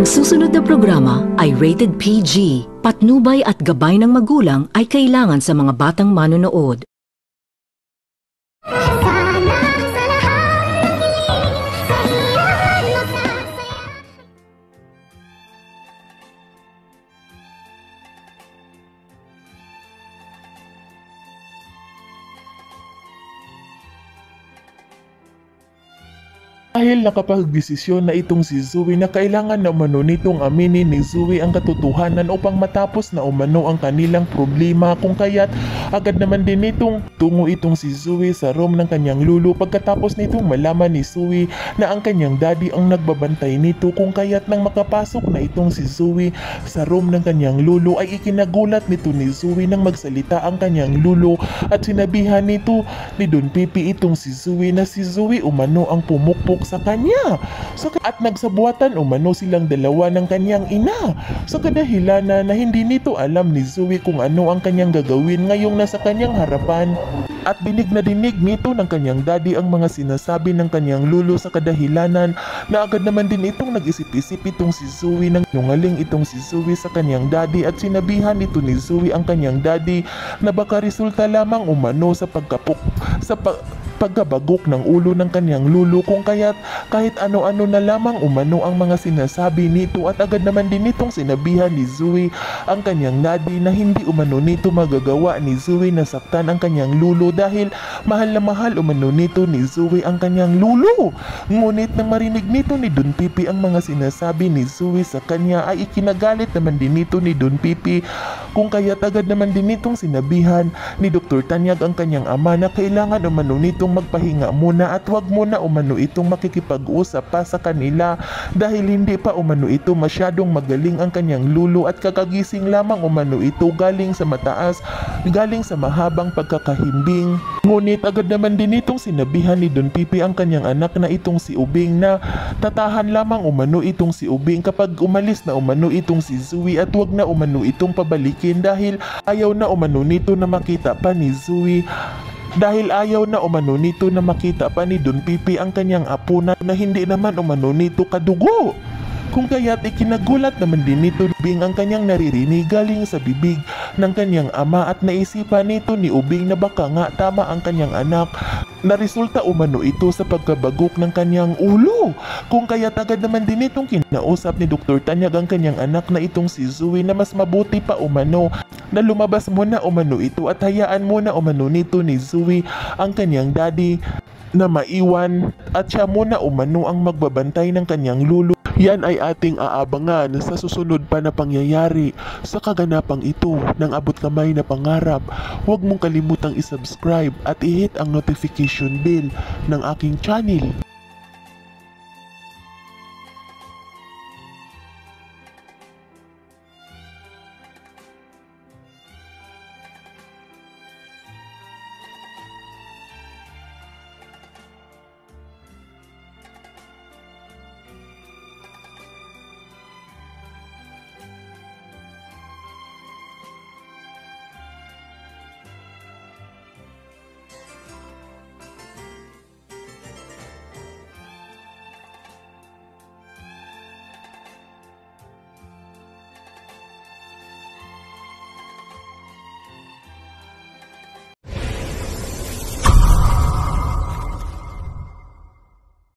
Ang susunod na programa ay rated PG. Patnubay at gabay ng magulang ay kailangan sa mga batang manonood. Dahil nakapagdesisyon na itong si Zoe na kailangan na umano nitong aminin ni Zoe ang katotohanan upang matapos na umano ang kanilang problema, kung kaya't agad naman din nitong tungo itong si Zoe sa room ng kanyang lulu pagkatapos nitong malaman ni Zoe na ang kanyang daddy ang nagbabantay nito, kung kaya't nang makapasok na itong si Zoe sa room ng kanyang lulu ay ikinagulat nito ni Zoe nang magsalita ang kanyang lulu at sinabihan nito ni Don Pipi itong si Zoe na si Zoe umano ang pumukpok sa kanya. At nagsabuatan umano silang dalawa ng kanyang ina sa kadahilanan na hindi nito alam ni Zoe kung ano ang kanyang gagawin ngayong nasa kanyang harapan. At dinig na dinig nito ng kanyang daddy ang mga sinasabi ng kanyang lulu sa kadahilanan na agad naman din itong nag-isip-isip itong si Zoe nang nungaling itong si Zoe sa kanyang daddy at sinabihan nito ni Zoe ang kanyang daddy na baka resulta lamang umano sa pagkabagok ng ulo ng kanyang lulu, kung kaya't kahit ano-ano na lamang umano ang mga sinasabi nito. At agad naman din nitong sinabihan ni Zoe ang kanyang daddy na hindi umano nito magagawa ni Zoe na saktan ang kanyang lulu dahil mahal na mahal umano nito ni Zoe ang kanyang lulu. Ngunit nang marinig nito ni Don Pipi ang mga sinasabi ni Zoe sa kanya ay ikinagalit naman din nito ni Don Pipi, kung kaya't agad naman din nitong sinabihan ni Dr. Tanyag ang kanyang ama na kailangan umano nitong magpahinga muna at wag muna umano itong makikipag-usap pa sa kanila dahil hindi pa umano ito masyadong magaling ang kanyang lulu at kakagising lamang umano ito galing sa mataas, galing sa mahabang pagkakahimbing. Ngunit agad naman din itong sinabihan ni Don Pipi ang kanyang anak na itong si Ubing na tatahan lamang umano itong si Ubing kapag umalis na umano itong si Zoe at wag na umano itong pabalikin dahil ayaw na umano nito na makita pa ni Zoe. Dahil ayaw na umano nito na makita pa ni Don Pipi ang kanyang apo na hindi naman umano nito kadugo. Kung kaya't ikinagulat naman din nito Ubing ang kanyang naririnig galing sa bibig ng kanyang ama at naisipan nito ni Ubing na baka nga tama ang kanyang anak na resulta umano ito sa pagkabagok ng kanyang ulo. Kung kaya't agad naman din itong kinausap ni Dr. Tanyag ang kanyang anak na itong si Zoe na mas mabuti pa umano na lumabas muna umano ito at hayaan muna umano nito ni Zoe ang kanyang daddy na maiwan at siya muna umano ang magbabantay ng kanyang lulu. Yan ay ating aabangan sa susunod pa na pangyayari sa kaganapang ito ng abot kamay na pangarap. Huwag mong kalimutang isubscribe at i-hit ang notification bell ng aking channel.